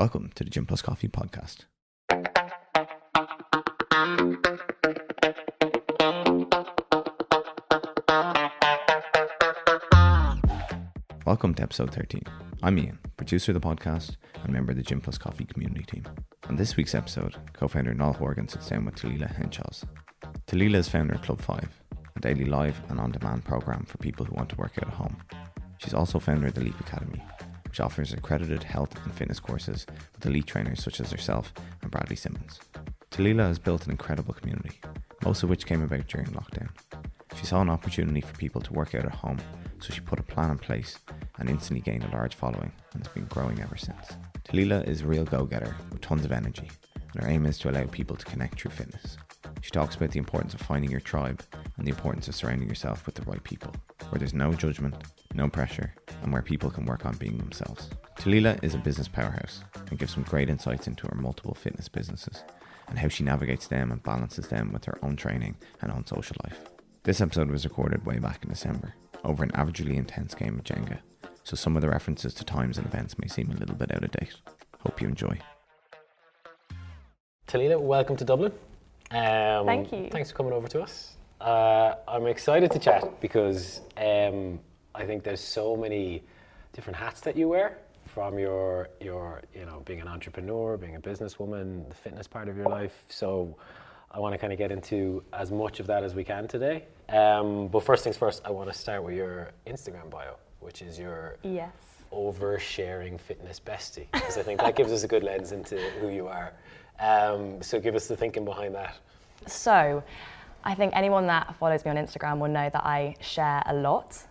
Welcome to the Gym Plus Coffee podcast. Welcome to episode 13. I'm Ian, producer of the podcast and member of the Gym Plus Coffee community team. On this week's episode, co-founder Niall Horgan sits down with Talilla Henchoz. Talilla is founder of Club 5, a daily live and on-demand program for people who want to work out at home. She's also founder of the Leap Academy, which offers accredited health and fitness courses with elite trainers such as herself and Bradley Simmonds. Talilla has built an incredible community, most of which came about during lockdown. She saw an opportunity for people to work out at home, so she put a plan in place and instantly gained a large following and has been growing ever since. Talilla is a real go-getter with tons of energy, and her aim is to allow people to connect through fitness. She talks about the importance of finding your tribe and the importance of surrounding yourself with the right people, where there's no judgment, no pressure, and where people can work on being themselves. Talilla is a business powerhouse and gives some great insights into her multiple fitness businesses and how she navigates them and balances them with her own training and own social life. This episode was recorded way back in December, over an averagely intense game of Jenga, so some of the references to times and events may seem a little bit out of date. Hope you enjoy. Talilla, welcome to Dublin. Thank you. Thanks for coming over to us. I'm excited to chat because I think there's so many different hats that you wear, from your being an entrepreneur, being a businesswoman, the fitness part of your life. So I want to kind of get into as much of that as we can today. But first things first, I want to start with your Instagram bio, which is your oversharing fitness bestie, because I think that gives us a good lens into who you are. So give us the thinking behind that. So I think anyone that follows me on Instagram will know that I share a lot.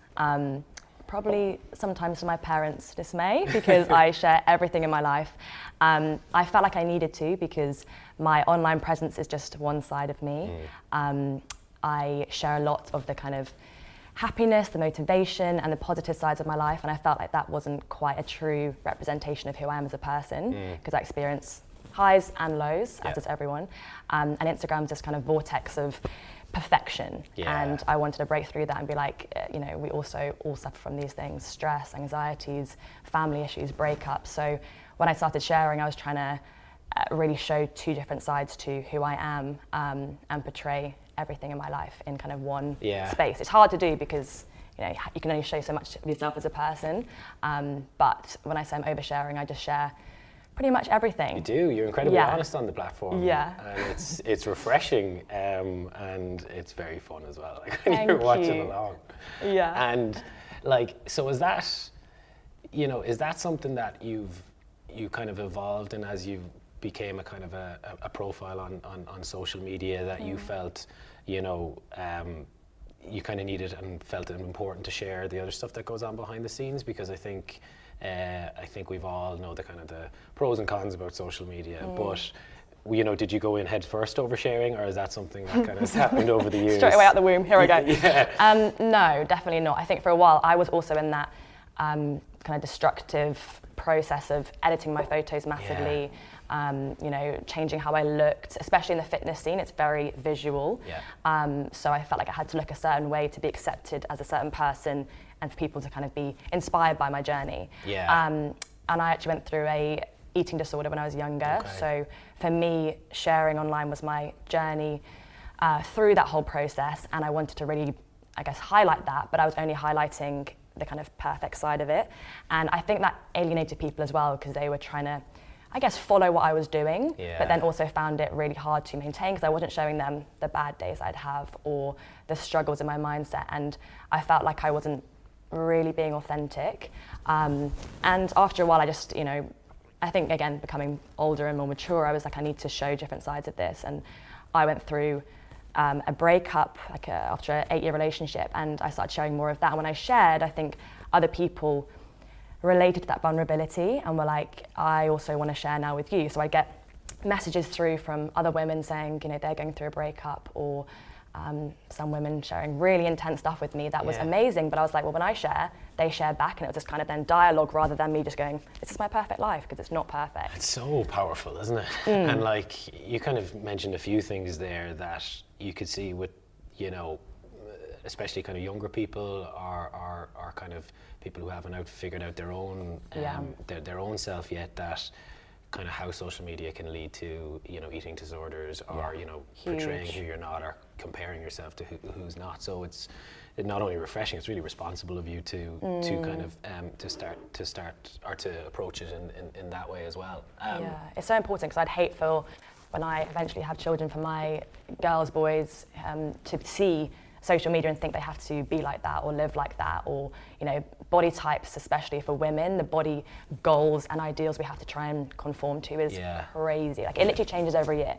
Probably sometimes to my parents' dismay, because I share everything in my life. I felt like I needed to, because my online presence is just one side of me. I share a lot of the kind of happiness, the motivation, and the positive sides of my life, and I felt like that wasn't quite a true representation of who I am as a person, because I experience highs and lows, as does everyone. And Instagram's this kind of vortex of perfection, and I wanted to break through that and be like, we also all suffer from these things: stress, anxieties, family issues, breakups. So when I started sharing, I was trying to really show two different sides to who I am, and portray everything in my life in kind of one space. It's hard to do because you can only show so much of yourself as a person, but when I say I'm oversharing, I just share pretty much everything. You do. You're incredibly honest on the platform. Yeah. And it's refreshing, and it's very fun as well. Like when you're watching along. Yeah. And so is that something that you kind of evolved in as you became a kind of a profile on social media, that you felt, you kind of needed and felt it important to share the other stuff that goes on behind the scenes? Because I think we've all know the kind of the pros and cons about social media, but did you go in head first oversharing, or is that something that kind of has happened over the years? Straight away out the womb, here I go. No, definitely not. I think for a while I was also in that kind of destructive process of editing my photos massively, changing how I looked, especially in the fitness scene. It's very visual. So I felt like I had to look a certain way to be accepted as a certain person and for people to kind of be inspired by my journey. And I actually went through a eating disorder when I was younger. So for me, sharing online was my journey through that whole process, and I wanted to really, highlight that, but I was only highlighting the kind of perfect side of it. And I think that alienated people as well, because they were trying to, follow what I was doing, but then also found it really hard to maintain, because I wasn't showing them the bad days I'd have or the struggles in my mindset, and I felt like I wasn't really being authentic. And after a while, I just, I think, again, becoming older and more mature, I was like, I need to show different sides of this. And I went through a breakup after an 8-year relationship, and I started sharing more of that. And when I shared, I think other people related to that vulnerability and were like, I also want to share now with you. So I get messages through from other women saying, they're going through a breakup, or some women sharing really intense stuff with me that was amazing. But I was like, well, when I share, they share back, and it was just kind of then dialogue rather than me just going, this is my perfect life, because it's not perfect. It's so powerful, isn't it? And you kind of mentioned a few things there that you could see with, especially kind of younger people are kind of people who haven't figured out their own their own self yet, that kind of how social media can lead to, you know, eating disorders, or, you know, portraying who you're not, or comparing yourself to who's not. So it's not only refreshing, it's really responsible of you to kind of to start or to approach it in that way as well. Yeah, it's so important, because I'd hate for, when I eventually have children, for my girls, boys, to see social media and think they have to be like that or live like that, or, you know, body types, especially for women, the body goals and ideals we have to try and conform to is crazy. Like, it literally changes every year.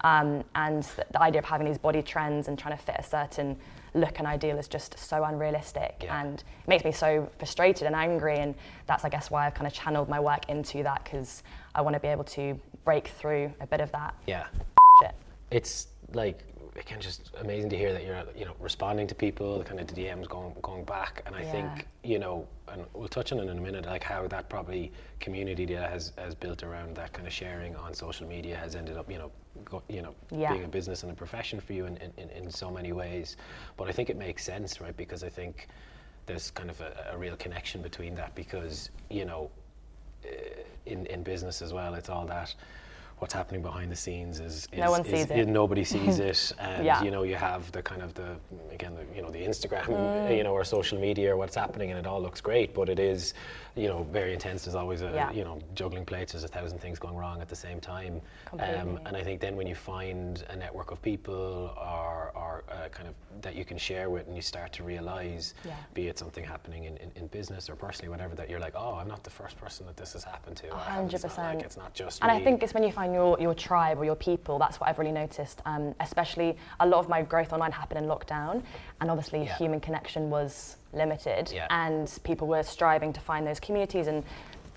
And the idea of having these body trends and trying to fit a certain look and ideal is just so unrealistic, and it makes me so frustrated and angry, and that's, I guess, why I've kind of channeled my work into that, because I want to be able to break through a bit of that shit. It's like, again, just amazing to hear that you're, you know, responding to people, the kind of DMs going back, and I think, you know, and we'll touch on it in a minute, like how that probably community that has built around that kind of sharing on social media has ended up, you know, being a business and a profession for you in so many ways. But I think it makes sense, right? Because I think there's kind of a real connection between that, because, you know, in business as well, it's all that what's happening behind the scenes is no one sees it. Nobody sees it, and you know, you have the kind of the Instagram, you know, or social media, or what's happening, and it all looks great, but it is, you know, very intense. There's always you know, juggling plates. There's 1,000 things going wrong at the same time. And I think then when you find a network of people or kind of that you can share with, and you start to realize, be it something happening in business or personally, whatever, that you're like, oh, I'm not the first person that this has happened to. 100%. It's not just and me. I think it's when you find your tribe or your people, that's what I've really noticed. Especially a lot of my growth online happened in lockdown, and obviously human connection was limited, and people were striving to find those communities and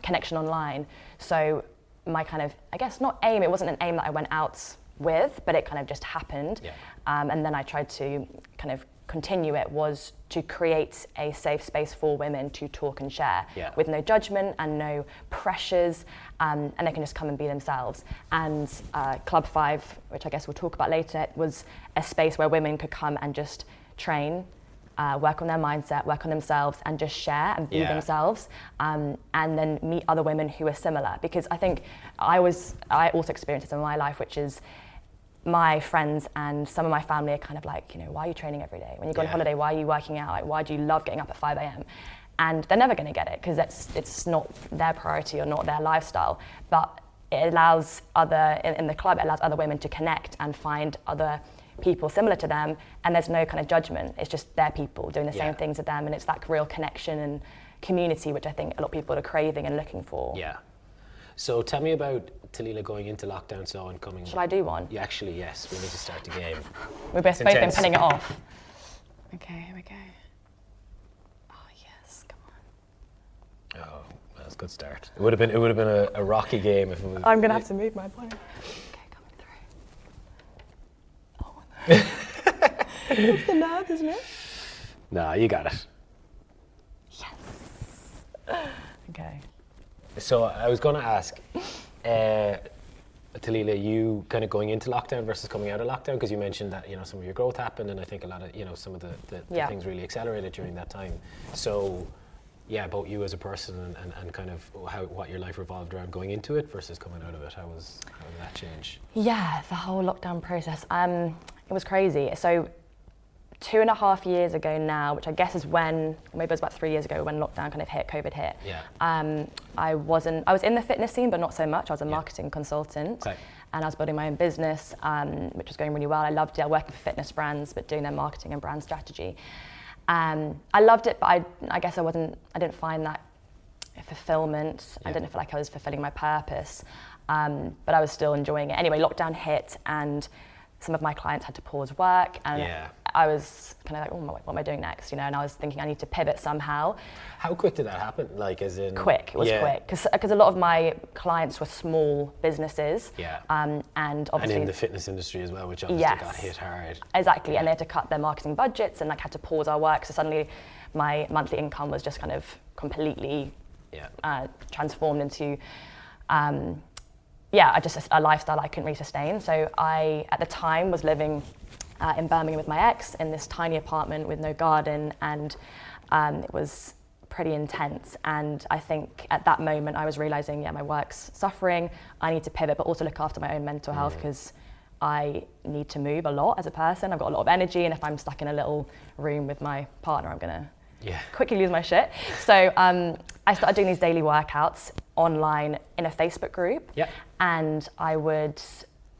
connection online. So my kind of, I guess, not aim, it wasn't an aim that I went out with, but it kind of just happened. And then I tried to kind of continue it, was to create a safe space for women to talk and share with no judgment and no pressures, and they can just come and be themselves. And Club 5, which I guess we'll talk about later, was a space where women could come and just train, work on their mindset, work on themselves, and just share and be themselves, and then meet other women who are similar. Because I think I also experienced this in my life, which is my friends and some of my family are kind of like, you know, why are you training every day? When you go on holiday, why are you working out? Like, why do you love getting up at 5 a.m? And they're never going to get it, because it's not their priority or not their lifestyle. But it allows in the club, it allows other women to connect and find other people similar to them, and there's no kind of judgment. It's just their people doing the same things as them, and it's that real connection and community, which I think a lot of people are craving and looking for. So tell me about Talilla going into lockdown, and coming. Shall I do one? Yeah, actually, yes. We need to start the game. We've both been putting it off. Okay, here we go. Oh yes, come on. Oh, that's a good start. It would have been a rocky game if it was. I'm gonna have to move my body. Okay, coming through. Oh, it's the nerve, isn't it? Nah, you got it. Yes. Okay. So I was going to ask, Talilla, you kind of going into lockdown versus coming out of lockdown, because you mentioned that, you know, some of your growth happened, and I think a lot of, you know, some of the things really accelerated during that time. So, about you as a person and kind of what your life revolved around going into it versus coming out of it. How did that change? Yeah, the whole lockdown process. It was crazy. So 2.5 years ago now, which I guess is when, maybe it was about 3 years ago when lockdown kind of hit, COVID hit. I was in the fitness scene, but not so much. I was a marketing consultant, and I was building my own business, which was going really well. I loved it, working for fitness brands, but doing their marketing and brand strategy. I loved it, but I guess I didn't find that fulfillment. I didn't feel like I was fulfilling my purpose, but I was still enjoying it. Anyway, lockdown hit, and some of my clients had to pause work, and I was kind of like, oh, what am I doing next? You know, and I was thinking I need to pivot somehow. How quick did that happen? Like, as in? Quick. It was quick, because a lot of my clients were small businesses. And obviously. And in the fitness industry as well, which obviously got hit hard. Exactly, and they had to cut their marketing budgets and like had to pause our work. So suddenly, my monthly income was just kind of completely transformed into. Just a lifestyle I couldn't really sustain. So I, at the time, was living in Birmingham with my ex in this tiny apartment with no garden, and it was pretty intense. And I think at that moment I was realizing, my work's suffering, I need to pivot, but also look after my own mental health, because I need to move a lot as a person. I've got a lot of energy, and if I'm stuck in a little room with my partner, I'm gonna quickly lose my shit. So I started doing these daily workouts online in a Facebook group, and I would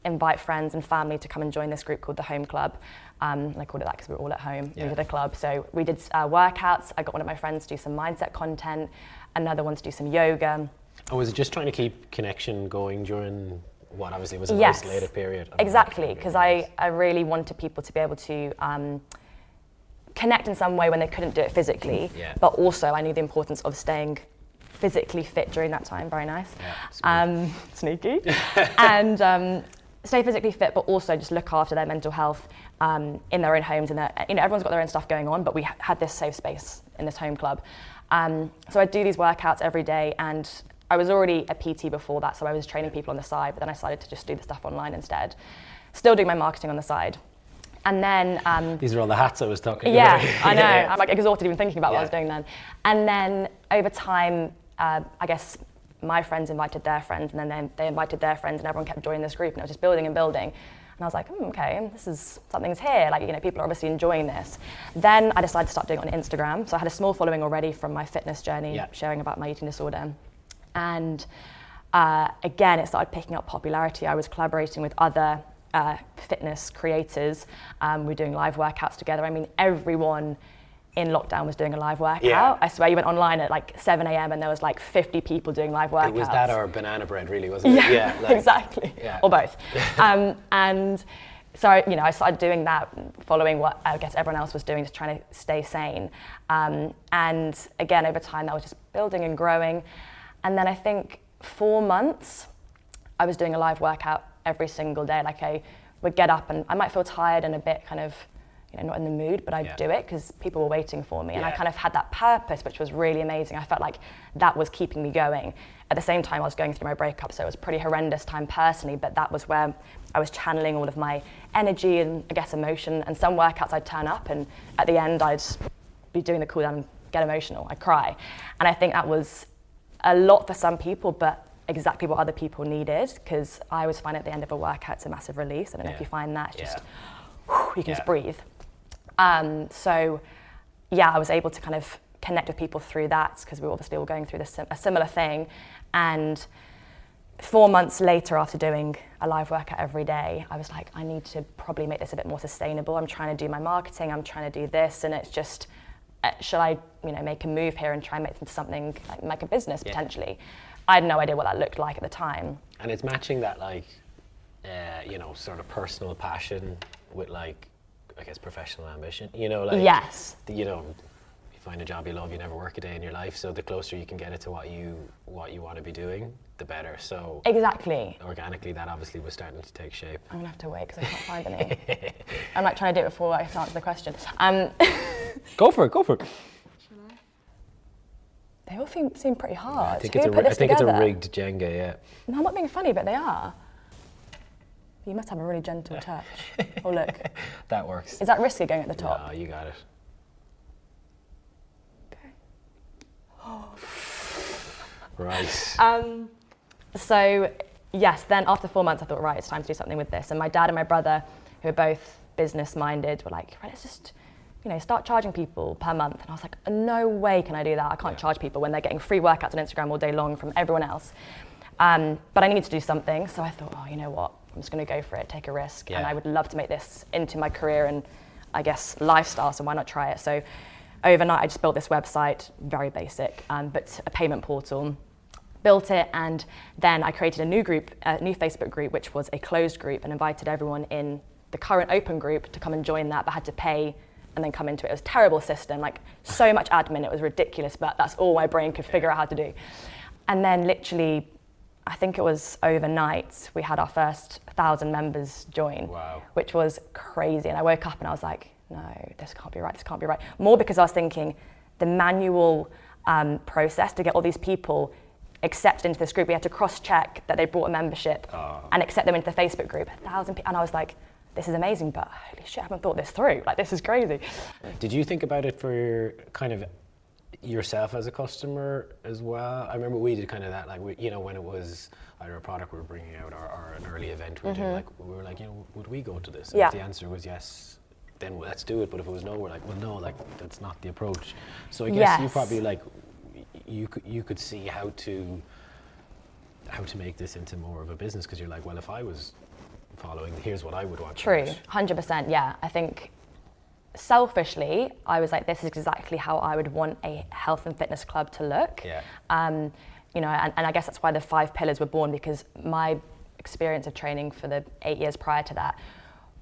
invite friends and family to come and join this group called the Home Club. And I called it that because we were all at home. We did a club. So we did workouts. I got one of my friends to do some mindset content, another one to do some yoga. Oh, was it just trying to keep connection going during what obviously was an isolated period? Exactly, because I really wanted people to be able to connect in some way when they couldn't do it physically, but also I knew the importance of staying physically fit during that time. Very nice. Sneaky. And stay physically fit, but also just look after their mental health in their own homes. And everyone's got their own stuff going on, but we had this safe space in this home club. So I do these workouts every day, and I was already a PT before that, so I was training people on the side, but then I decided to just do the stuff online instead. Still doing my marketing on the side. And then... These are all the hats I was talking about. Yeah, I know. I'm like exhausted even thinking about what I was doing then. And then over time, I guess my friends invited their friends, and then they invited their friends, and everyone kept joining this group, and it was just building and building. And I was like, okay, something's here. Like, people are obviously enjoying this. Then I decided to start doing it on Instagram. So I had a small following already from my fitness journey, sharing about my eating disorder. And again, it started picking up popularity. I was collaborating with other fitness creators. We were doing live workouts together. I mean, everyone in lockdown was doing a live workout. I swear, you went online at like 7 a.m. and there was like 50 people doing live workouts. It was that or banana bread, really, wasn't it? Yeah, exactly. Or both. And so, I started doing that, following what I guess everyone else was doing, just trying to stay sane. And again, over time, that was just building and growing. And then I think 4 months, I was doing a live workout every single day. Like, I would get up and I might feel tired and a bit kind of, not in the mood, but I'd do it because people were waiting for me. And I kind of had that purpose, which was really amazing. I felt like that was keeping me going. At the same time, I was going through my breakup, so it was a pretty horrendous time personally, but that was where I was channeling all of my energy and, I guess, emotion. And some workouts I'd turn up, and at the end, I'd be doing the cool down and get emotional. I'd cry. And I think that was a lot for some people, but exactly what other people needed, because I always find at the end of a workout, it's a massive release. I don't know if you find that, it's just, you can just breathe. So, I was able to kind of connect with people through that, because we were obviously all going through a similar thing. And 4 months later, after doing a live workout every day, I was like, I need to probably make this a bit more sustainable. I'm trying to do my marketing, I'm trying to do this, and it's just, should I, make a move here and try and make it into something like a business potentially? I had no idea what that looked like at the time. And it's matching that, sort of personal passion with, I guess, professional ambition. Yes. You find a job you love, you never work a day in your life. So the closer you can get it to what you want to be doing, the better. So exactly. Organically, that obviously was starting to take shape. I'm gonna have to wait because I can't find any. I'm trying to do it before I answer the question. Go for it. They all seem pretty hard. I think it's a rigged Jenga, yeah. No, I'm not being funny, but they are. You must have a really gentle touch. Oh, look. That works. Is that risky going at the top? No, you got it. Okay. Right. So, yes, then after 4 months, I thought, right, it's time to do something with this. And my dad and my brother, who are both business-minded, were like, right, let's just, start charging people per month. And I was like, no way can I do that. I can't charge people when they're getting free workouts on Instagram all day long from everyone else. But I needed to do something. So I thought, you know what? I'm just going to go for it, take a risk. And I would love to make this into my career and, I guess, lifestyle. So why not try it? So overnight, I just built this website, very basic, but a payment portal. Built it, and then I created a new group, a new Facebook group, which was a closed group, and invited everyone in the current open group to come and join that, but had to pay and then come into it. It was a terrible system, so much admin, it was ridiculous, but that's all my brain could figure out how to do. And then literally, I think it was overnight, we had our first 1,000 members join, which was crazy. And I woke up and I was like, no, this can't be right. More because I was thinking the manual process to get all these people accepted into this group, we had to cross-check that they brought a membership and accept them into the Facebook group. 1,000 people, and I was like, this is amazing, but holy shit, I haven't thought this through. This is crazy. Did you think about it for kind of yourself as a customer as well? I remember we did kind of that, like, when it was either a product we were bringing out or an early event we were doing, like, we were like, would we go to this? And if the answer was yes, then let's do it. But if it was no, we're like, well, no, like, that's not the approach. So I guess you probably, like, you could see how to make this into more of a business, because you're like, well, if I was following, here's what I would want. True, 100%, yeah. I think selfishly, I was like, this is exactly how I would want a health and fitness club to look. Yeah. And I guess that's why the 5 pillars were born, because my experience of training for the 8 years prior to that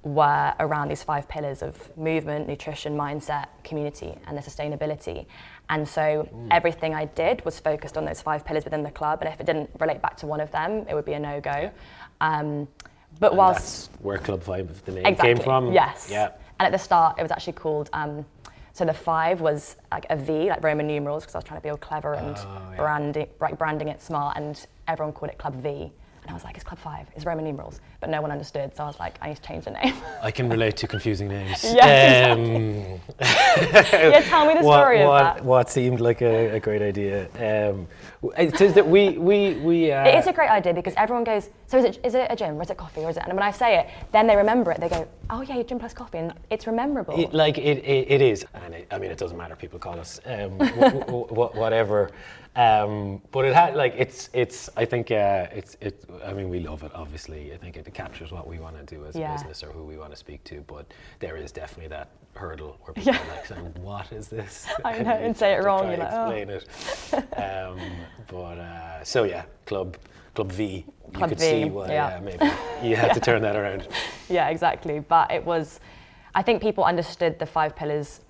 were around these 5 pillars of movement, nutrition, mindset, community, and the sustainability. And so everything I did was focused on those 5 pillars within the club, and if it didn't relate back to one of them, it would be a no-go. But that's where Club 5, the name came from? Yes. Yeah. And at the start, it was actually called, so the 5 was like a V, like Roman numerals, because I was trying to be all clever and branding it smart, and everyone called it Club V. And I was like, it's Club 5, it's Roman numerals. But no one understood, so I was like, I need to change the name. I can relate to confusing names. Yeah, yeah, tell me the story of that. What seemed like a great idea. It is that we It is a great idea, because everyone goes, so is it a gym, or is it coffee, or is it? And when I say it, then they remember it. They go, oh yeah, gym plus coffee, and it's memorable. It is, and it doesn't matter. People call us whatever. But it had, like, it's. I think I mean, we love it. Obviously, I think it captures what we want to do as a business, or who we want to speak to. But there is definitely that hurdle where people are like, saying, "What is this?" I know, and say it wrong. You're like, explain it. So yeah, Club V. Club you could V, see why maybe you had to turn that around. Yeah, exactly. But it was, I think people understood the 5 pillars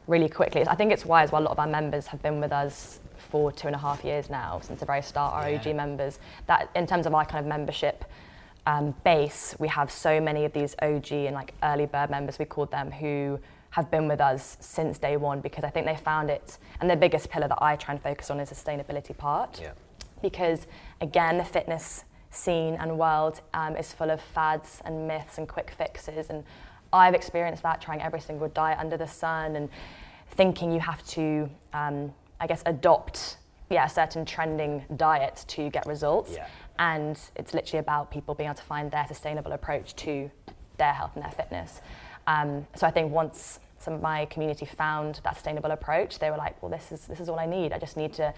really quickly. I think it's why as well a lot of our members have been with us for 2.5 years now, since the very start, our OG members. That in terms of our kind of membership base, we have so many of these OG and like early bird members, we called them, who have been with us since day one, because I think they found it, and the biggest pillar that I try and focus on is the sustainability part. Yeah. Because again, the fitness scene and world is full of fads and myths and quick fixes, and I've experienced that trying every single diet under the sun and thinking you have to I guess adopt a certain trending diet to get results. Yeah. And it's literally about people being able to find their sustainable approach to their health and their fitness. So I think once some of my community found that sustainable approach, they were like, well, this is all I need. I just need to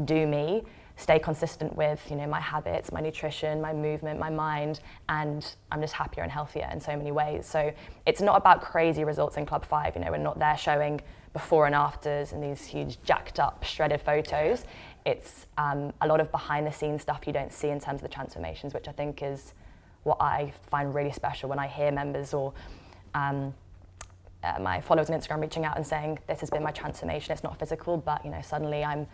do me, stay consistent with, my habits, my nutrition, my movement, my mind, and I'm just happier and healthier in so many ways. So it's not about crazy results in Club 5. We're not there showing before and afters and these huge jacked up shredded photos. It's a lot of behind the scenes stuff you don't see in terms of the transformations, which I think is what I find really special when I hear members or my followers on Instagram reaching out and saying, this has been my transformation. It's not physical, but suddenly I'm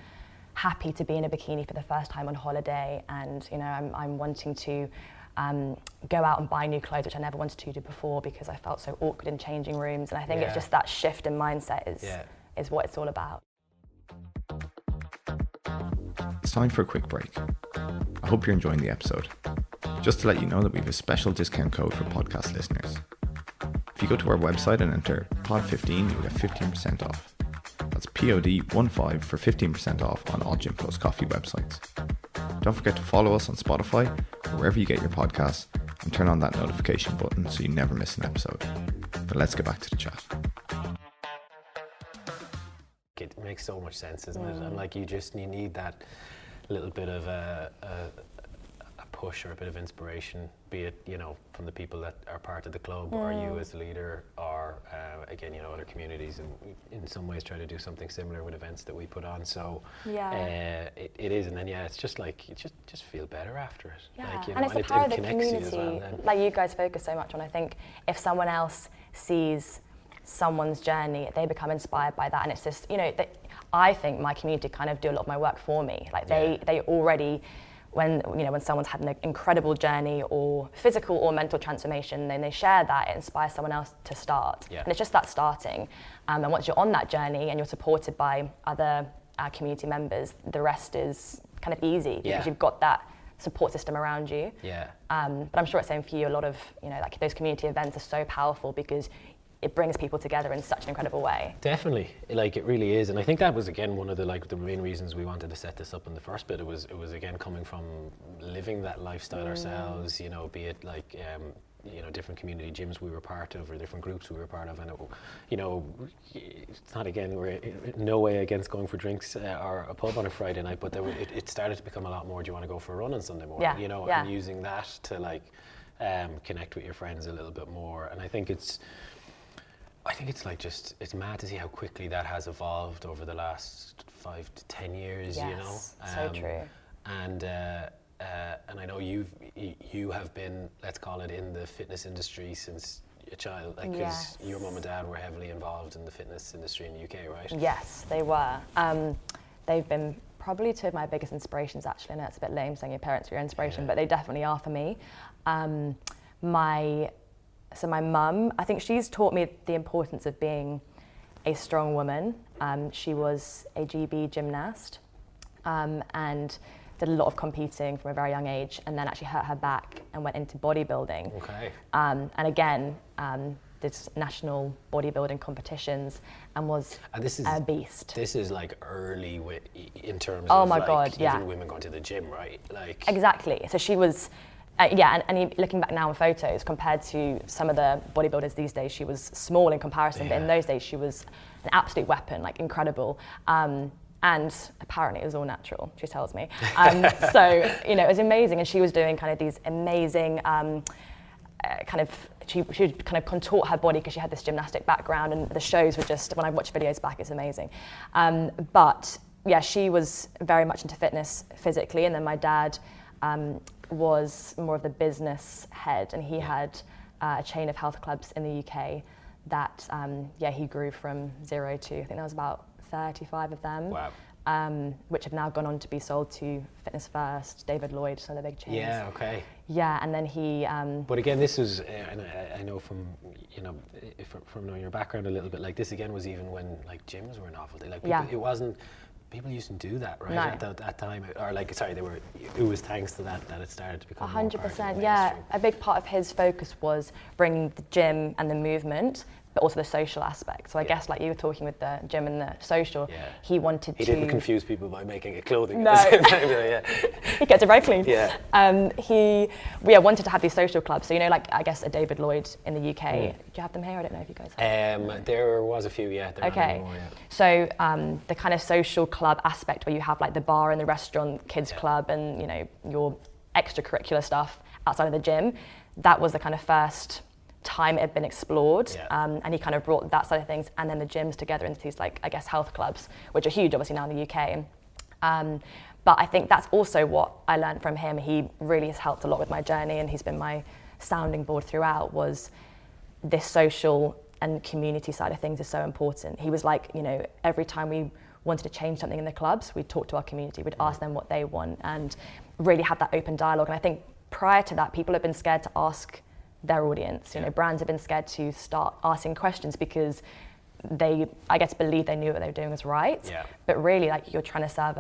happy to be in a bikini for the first time on holiday, and I'm wanting to go out and buy new clothes, which I never wanted to do before because I felt so awkward in changing rooms. And I think it's just that shift in mindset is what it's all about. It's time for a quick break. I hope you're enjoying the episode. Just to let you know that we have a special discount code for podcast listeners. If you go to our website and enter POD15, you'll get 15% off. That's POD15 for 15% off on all Gym Plus Coffee websites. Don't forget to follow us on Spotify or wherever you get your podcasts, and turn on that notification button so you never miss an episode. But let's get back to the chat. It makes so much sense, isn't it? And like you need that little bit of a push or a bit of inspiration, be it from the people that are part of the club, or you as a leader, or again other communities, and in some ways try to do something similar with events that we put on. So it is, and then it's just like you just feel better after it. And it's the power of the community, like you guys focus so much on. I think if someone else sees someone's journey, they become inspired by that, and it's just I think my community kind of do a lot of my work for me. Like they already, when someone's had an incredible journey or physical or mental transformation, then they share that, it inspires someone else to start. And it's just that starting, and once you're on that journey and you're supported by other community members, the rest is kind of easy because you've got that support system around you. But I'm sure it's the same for you. A lot of like those community events are so powerful because it brings people together in such an incredible way. Definitely, like it really is, and I think that was again one of the main reasons we wanted to set this up in the first bit. It was again coming from living that lifestyle ourselves, you know, be it like you know, different community gyms we were part of or different groups we were part of, and it, you know, it's not, again, we're in no way against going for drinks or a pub on a Friday night, but it started to become a lot more, do you want to go for a run on Sunday morning, you know, and using that to like connect with your friends a little bit more. And I think it's like just, it's mad to see how quickly that has evolved over the last 5 to 10 years, you know. So true. And I know you have been, let's call it, in the fitness industry since a child, like, because your mum and dad were heavily involved in the fitness industry in the UK, right? Yes, they were. They've been probably two of my biggest inspirations, actually. I know it's a bit lame saying your parents were your inspiration, but they definitely are for me. My mum, I think she's taught me the importance of being a strong woman. She was a GB gymnast and did a lot of competing from a very young age, and then actually hurt her back and went into bodybuilding. Okay. And again, did national bodybuilding competitions and was a beast. This is like early in terms of like God, even women going to the gym, right? Like exactly. So she was, and looking back now in photos, compared to some of the bodybuilders these days, she was small in comparison, but in those days she was an absolute weapon, like incredible. And apparently it was all natural, she tells me. So, you know, it was amazing. And she was doing kind of these amazing she would kind of contort her body because she had this gymnastic background, and the shows were just, when I watch videos back, it's amazing. But yeah, she was very much into fitness physically. And then my dad was more of the business head, and he had a chain of health clubs in the UK that, he grew from 0 to, I think there was about 35 of them, which have now gone on to be sold to Fitness First, David Lloyd, some of the big chains. Yeah, okay. Yeah, and then he... but again, this was, and I know from, you know, from knowing your background a little bit, like this again was even when like gyms were a novelty. Like people, it wasn't, people used to do that, right? At that time, or like, sorry, it was thanks to that it started to become 100%, yeah. A big part of his focus was bringing the gym and the movement, but also the social aspect. So I guess like you were talking with the gym and the social, he wanted to... He didn't confuse people by making it clothing no. at the same time. He kept it very clean. Yeah. He wanted to have these social clubs. So, you know, like I guess a David Lloyd in the UK. Do you have them here? I don't know if you guys have. There was a few, There okay. More, So the kind of social club aspect where you have like the bar and the restaurant, kids club, and, you know, your extracurricular stuff outside of the gym, that was the kind of first time it had been explored, and he kind of brought that side of things and then the gyms together into these, like, I guess, health clubs, which are huge obviously now in the UK. But I think that's also what I learned from him. He really has helped a lot with my journey, and he's been my sounding board throughout. Was this social and community side of things is so important. He was like, you know, every time we wanted to change something in the clubs, we'd talk to our community, we'd ask them what they want, and really have that open dialogue. And I think prior to that, people have been scared to ask their audience. You know, brands have been scared to start asking questions because they, I guess, believe they knew what they were doing was right. But really, like, you're trying to serve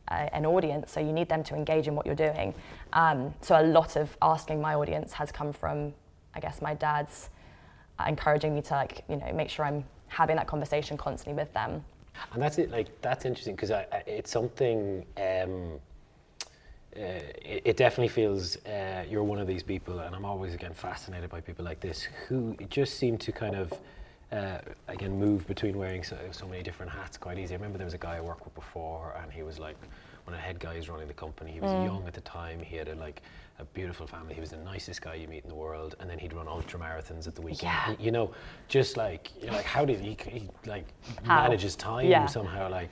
an audience, so you need them to engage in what you're doing. So a lot of asking my audience has come from, I guess, my dad's encouraging me to, like, you know, make sure I'm having that conversation constantly with them. And that's it. Like, that's interesting because it's something. It definitely feels you're one of these people, and I'm always again fascinated by people like this who just seem to kind of again move between wearing so many different hats quite easy. I remember there was a guy I worked with before, and he was like one of the head guys running the company. He was young at the time. He had a beautiful family. He was the nicest guy you meet in the world, and then he'd run ultra marathons at the weekend. And, you know, just like, you're like, how did he like manage his time somehow? Like,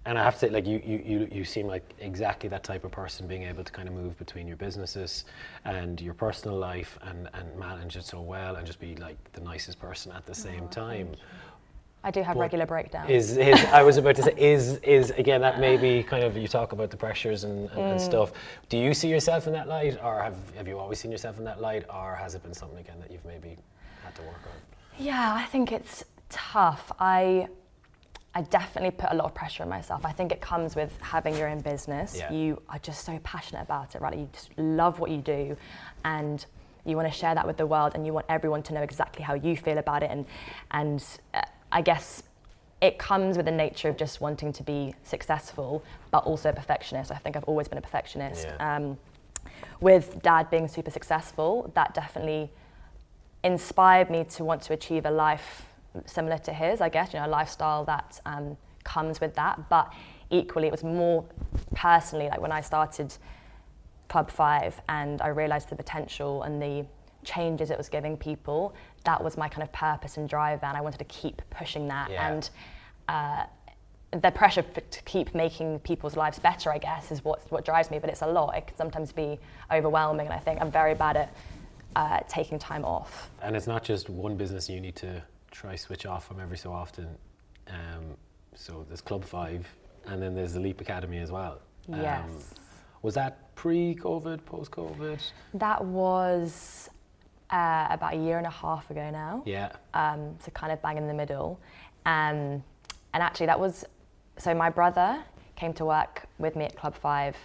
and I have to say, like, you seem like exactly that type of person, being able to kind of move between your businesses and your personal life and manage it so well, and just be like the nicest person at the same time. I do have regular breakdowns. I was about to say, is again, that maybe kind of, you talk about the pressures and stuff. Do you see yourself in that light, or have you always seen yourself in that light, or has it been something again that you've maybe had to work on? Yeah, I think it's tough. I definitely put a lot of pressure on myself. I think it comes with having your own business. You are just so passionate about it, right? You just love what you do, and you want to share that with the world, and you want everyone to know exactly how you feel about it. And I guess it comes with the nature of just wanting to be successful, but also a perfectionist. I think I've always been a perfectionist. Yeah. With Dad being super successful, that definitely inspired me to want to achieve a life similar to his, I guess, a lifestyle that comes with that. But equally, it was more personally, like when I started Club 5 and I realised the potential and the changes it was giving people, that was my kind of purpose and drive, and I wanted to keep pushing that. And the pressure to keep making people's lives better, I guess, is what drives me, but it's a lot. It can sometimes be overwhelming, and I think I'm very bad at taking time off. And it's not just one business you need to try switch off from every so often. So there's Club 5, and then there's the Leap Academy as well. Yes. Was that pre-COVID, post-COVID? That was about a year and a half ago now. Yeah. So kind of bang in the middle. And actually that was, so my brother came to work with me at Club 5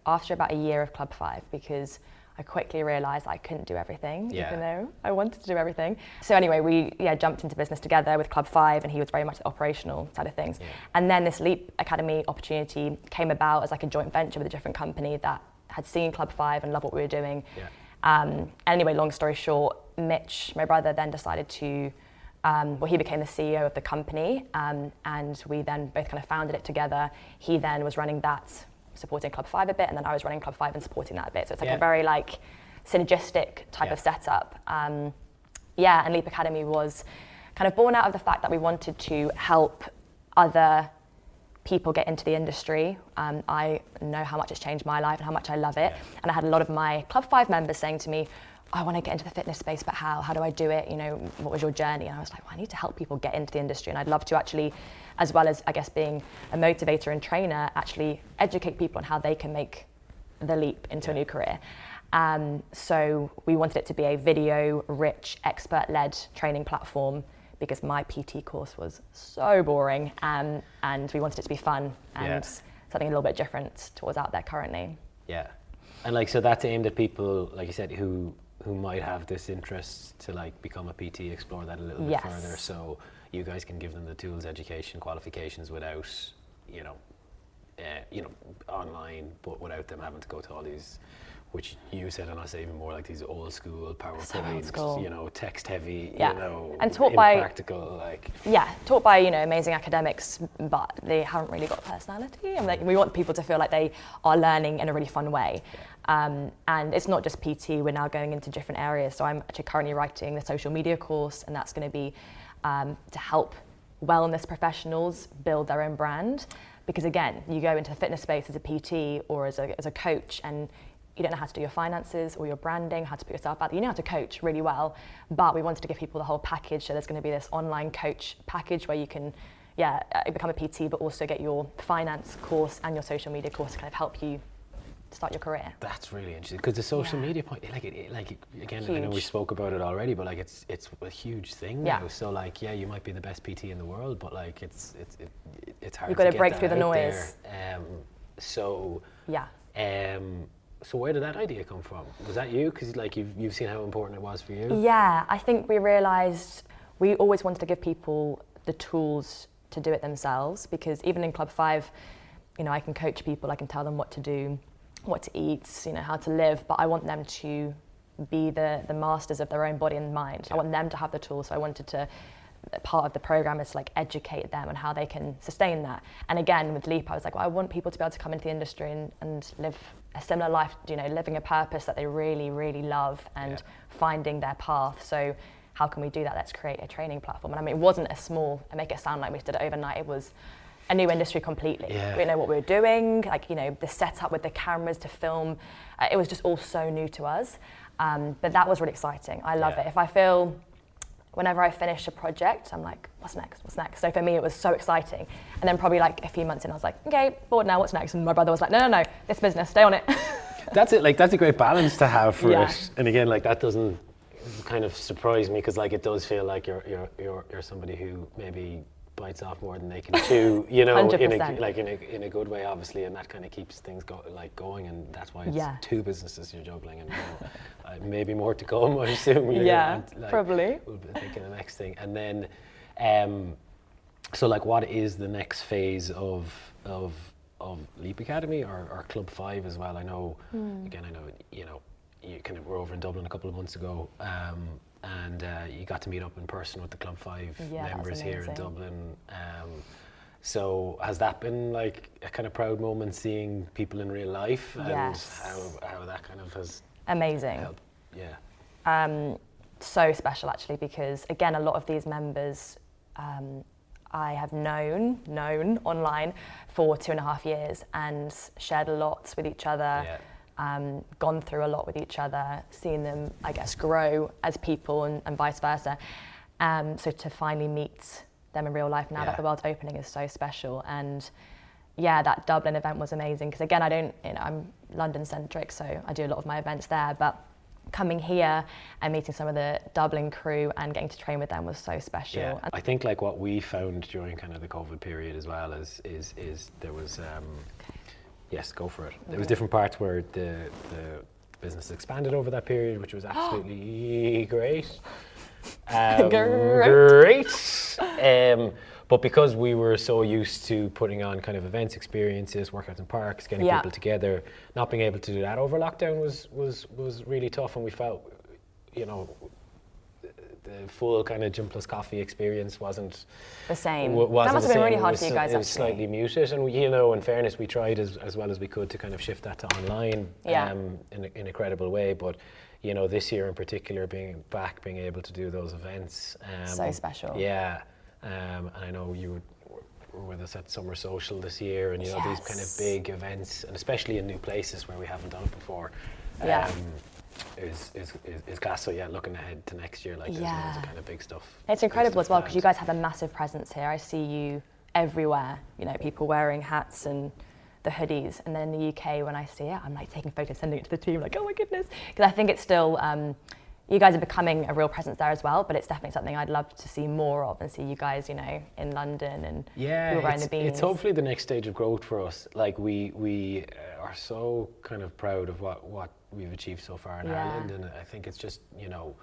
after about a year of Club 5, because I quickly realised I couldn't do everything, even though I wanted to do everything. So anyway, we jumped into business together with Club 5, and he was very much the operational side of things. Yeah. And then this Leap Academy opportunity came about as like a joint venture with a different company that had seen Club 5 and loved what we were doing. Yeah. Anyway, long story short, Mitch, my brother, then decided to, he became the CEO of the company, and we then both kind of founded it together. He then was running that, supporting Club 5 a bit, and then I was running Club 5 and supporting that a bit. So it's like a very like synergistic type of setup. And Leap Academy was kind of born out of the fact that we wanted to help other people get into the industry. I know how much it's changed my life and how much I love it. And I had a lot of my Club 5 members saying to me, I want to get into the fitness space, but how? How do I do it? What was your journey? And I was like, well, I need to help people get into the industry. And I'd love to actually, as well as, I guess, being a motivator and trainer, actually educate people on how they can make the leap into a new career. So we wanted it to be a video-rich, expert-led training platform, because my PT course was so boring, and we wanted it to be fun and something a little bit different to what's out there currently. Yeah. And so that's aimed at people, like you said, who might have this interest to become a PT, explore that a little bit further, so you guys can give them the tools, education, qualifications without, online, but without them having to go to all these, which you said, and I say even more, like these old school PowerPoint, text heavy, and taught by practical, taught by amazing academics, but they haven't really got a personality. And we want people to feel like they are learning in a really fun way. And it's not just PT. We're now going into different areas. So I'm actually currently writing the social media course, and that's going to be to help wellness professionals build their own brand. Because again, you go into the fitness space as a PT or as a coach, and you don't know how to do your finances or your branding, how to put yourself out there. You know how to coach really well, but we wanted to give people the whole package. So there's going to be this online coach package where you can, become a PT, but also get your finance course and your social media course to kind of help you start your career. That's really interesting, because the social media point, again, huge. I know we spoke about it already, but it's a huge thing now. So you might be the best PT in the world, but it's hard. You've got to break through the noise. So where did that idea come from? Was that you? Because you've seen how important it was for you. Yeah, I think we realised we always wanted to give people the tools to do it themselves, because even in Club 5, I can coach people, I can tell them what to do, what to eat, how to live, but I want them to be the masters of their own body and mind. I want them to have the tools, so I wanted to, part of the program is to educate them on how they can sustain that. And again, with Leap, I was like, well, I want people to be able to come into the industry and live a similar life, living a purpose that they really, really love and finding their path. So how can we do that? Let's create a training platform. And it wasn't I make it sound like we did it overnight. It was a new industry completely. We didn't know what we were doing, the setup with the cameras to film. It was just all so new to us. But that was really exciting. I love it. Whenever I finish a project, I'm like, what's next? So for me, it was so exciting. And then probably a few months in, I was like, okay, bored now, what's next? And my brother was like, no, this business, stay on it. That's it. That's a great balance to have for it. And again, that doesn't kind of surprise me, because it does feel like you're somebody who maybe bites off more than they can chew, you know, in 100%. a good way, obviously, and that kind of keeps things going, and that's why it's two businesses you're juggling, and maybe more to come, I assume. Probably. We'll be thinking the next thing, and then, so like, what is the next phase of Leap Academy or Club 5 as well? I know, again, you know, you kind of were over in Dublin a couple of months ago, and you got to meet up in person with the Club 5 members here in Dublin. So has that been like a kind of proud moment, seeing people in real life, and how that kind of has amazing helped? So special, actually, because again, a lot of these members I have known online for 2.5 years and shared a lot with each other. Gone through a lot with each other, seen them, I guess, grow as people and vice versa. So to finally meet them in real life now that the world's opening is so special. And that Dublin event was amazing because, again, I'm London centric, so I do a lot of my events there, but coming here and meeting some of the Dublin crew and getting to train with them was so special. I think like what we found during kind of the COVID period as well is there was yes, go for it. There was different parts where the business expanded over that period, which was absolutely great. Great. But because we were so used to putting on kind of events, experiences, workouts in parks, getting people together, not being able to do that over lockdown was really tough, and we felt, you know, the full kind of Gym Plus Coffee experience wasn't the same. That must have been really hard for you guys. It was slightly muted, and you know, in fairness, we tried as well as we could to kind of shift that to online in a credible way. But you know, this year in particular, being able to do those events, so special. And I know you were with us at Summer Social this year, and you know, these kind of big events, and especially in new places where we haven't done it before. Is class. So looking ahead to next year, like there's loads of kind of big stuff. It's incredible as well because you guys have a massive presence here. I see you everywhere. You know, people wearing hats and the hoodies, and then in the UK, when I see it, I'm like taking photos, sending it to the team, like, oh my goodness, because I think it's still. You guys are becoming a real presence there as well, but it's definitely something I'd love to see more of and see you guys, you know, in London and wearing the beans. It's hopefully the next stage of growth for us. Like we are so kind of proud of what we've achieved so far in Ireland, and I think it's just, you know,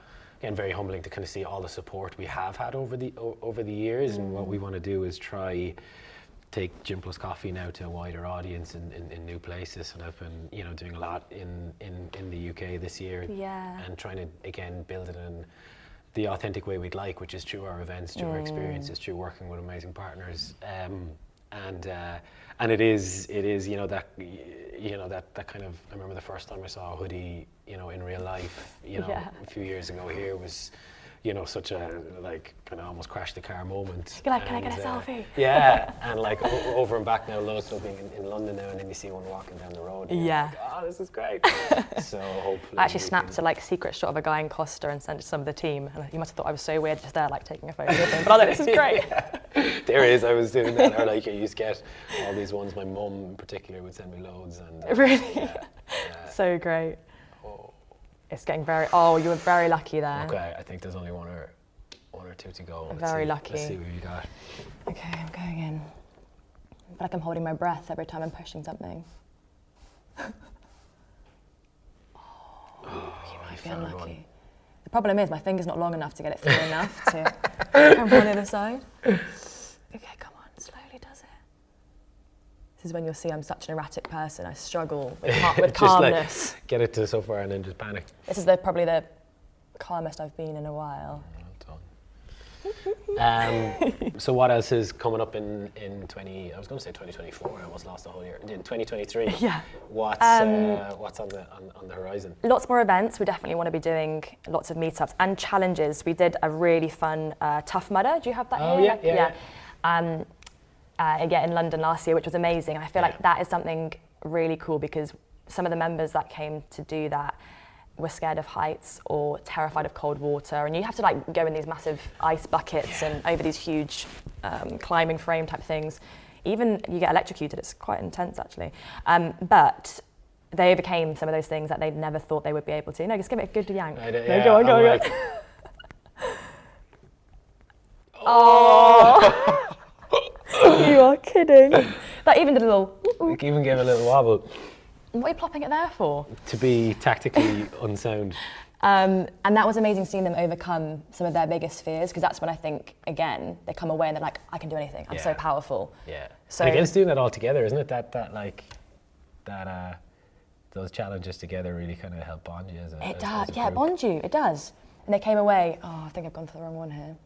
again, very humbling to kind of see all the support we have had over the years, and what we want to do is try take Gym Plus Coffee now to a wider audience in new places, and I've been, you know, doing a lot in the UK this year, and trying to again build it in the authentic way we'd like, which is through our events, through our experiences, through working with amazing partners, and it is you know that kind of, I remember the first time I saw a hoodie, you know, in real life, you know, a few years ago here was, you know, such a like kind of almost crash the car moment. You're like, can I get a selfie? Yeah, and like over and back now, loads of being in London now, and then you see one walking down the road. And like, oh, this is great. So hopefully. I actually snapped a like secret shot of a guy in Costa and sent it to some of the team, and you must have thought I was so weird just there, like taking a photo with him. But I was like, this is great. There is. I was doing that. Or like I used to get all these ones. My mum in particular would send me loads, and really, so great. It's getting very. Oh, you were very lucky there. Okay, I think there's only one or two to go. Very lucky. Let's see what you got. Okay, I'm going in. I feel like I'm holding my breath every time I'm pushing something. You might be unlucky. One. The problem is my finger's not long enough to get it through enough to come on the other side. Okay, come on, slowly does it. This is when you'll see I'm such an erratic person. I struggle with calmness. Like, get it to so far and then just panic. This is probably the calmest I've been in a while. So what else is coming up in 2024? I almost lost the whole year. In 2023. Yeah. What's on the horizon? Lots more events. We definitely want to be doing lots of meetups and challenges. We did a really fun Tough Mudder. Do you have that here? Yeah. In London last year, which was amazing. I feel like that is something really cool because some of the members that came to do that were scared of heights or terrified of cold water, and you have to like go in these massive ice buckets and over these huge climbing frame type things. Even you get electrocuted. It's quite intense actually. But they overcame some of those things that they'd never thought they would be able to. No, just give it a good yank. Go on. Oh! kidding. That even did a little... It even gave a little wobble. What are you plopping it there for? To be tactically unsound. And that was amazing seeing them overcome some of their biggest fears, because that's when I think, again, they come away and they're like, I can do anything. I'm so powerful. Yeah. So and again, it's doing that all together, isn't it? Those challenges together really kind of help bond you as a It does. as a Yeah, group. bond you. It does. And they came away, I think I've gone for the wrong one here.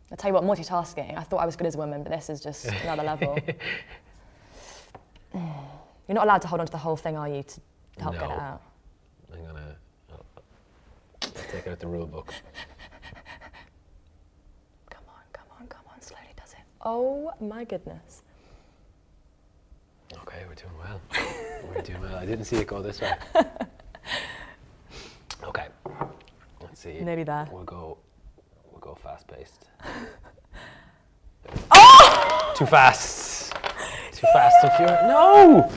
I'll tell you what, multitasking. I thought I was good as a woman, but this is just another level. You're not allowed to hold on to the whole thing, are you, to help get it out? I'm going to take out the rule book. Come on, slowly does it. Oh my goodness. Okay, we're doing well. We're doing well. I didn't see it go this way. Okay, let's see. Nearly there. We'll go fast-paced. Oh! Too fast and furious. No!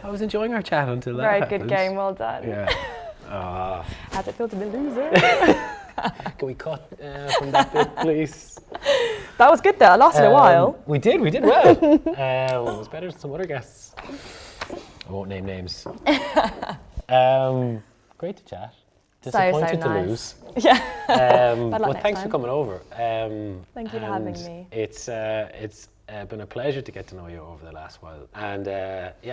I was enjoying our chat until that Very happened. good game, well done. Yeah. How's it feel to be a loser? Can we cut from that bit, please? That was good though, it lasted a while. We did well. It was better than some other guests. I won't name names. Great to chat. Disappointed to nice. lose. Yeah. But next thanks for time. coming over. Thank you for having me. It's been a pleasure to get to know you over the last while. And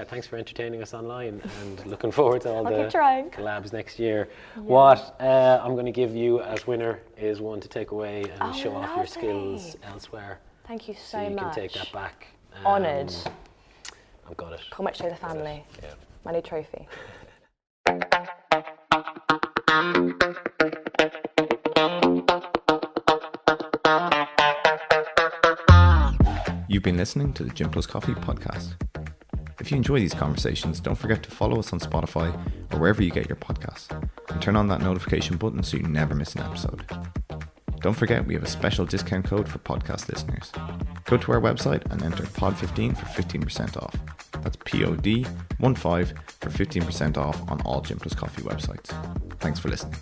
thanks for entertaining us online, and looking forward to all I'll the keep trying. collabs next year. Yeah. What I'm going to give you as winner is one to take away and show off your skills elsewhere. Thank you so you much. can take that back. Honoured. I've got it. Come much to the family. Yeah. My new trophy. You've been listening to the Gym Plus Coffee podcast. If you enjoy these conversations, don't forget to follow us on Spotify or wherever you get your podcasts, and turn on that notification button so you never miss an episode. Don't forget, we have a special discount code for podcast listeners. Go to our website and enter POD15 for 15% off. That's POD15 for 15% off on all Gym Plus Coffee websites. Thanks for listening.